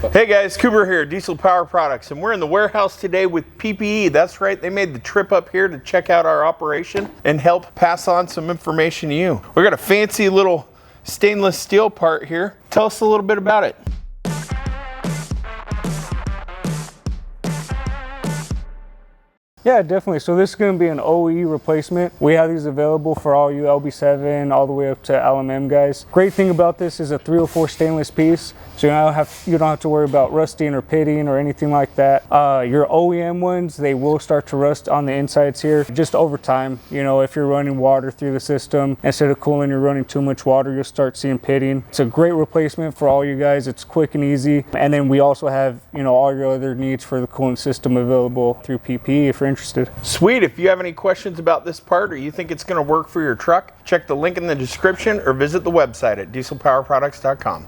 Hey guys, Cooper here, Diesel Power Products, and we're in the warehouse today with PPE. That's right, they made the trip up here to check out our operation and help pass on some information to you. We got a fancy little stainless steel part here. Tell us a little bit about it. Yeah, definitely. So this is going to be an OE replacement. We have these available for all you LB7 all the way up to LMM guys. Great thing about this is a 304 stainless piece, so you don't have to worry about rusting or pitting or anything like that. Your OEM ones, they will start to rust on the insides here just over time. You know, if you're running water through the system instead of cooling, you're running too much water, you'll start seeing pitting. It's a great replacement for all you guys. It's quick and easy. And then we also have, you know, all your other needs for the coolant system available through PPE if you're interested. Sweet. If you have any questions about this part or you think it's going to work for your truck, check the link in the description or visit the website at dieselpowerproducts.com.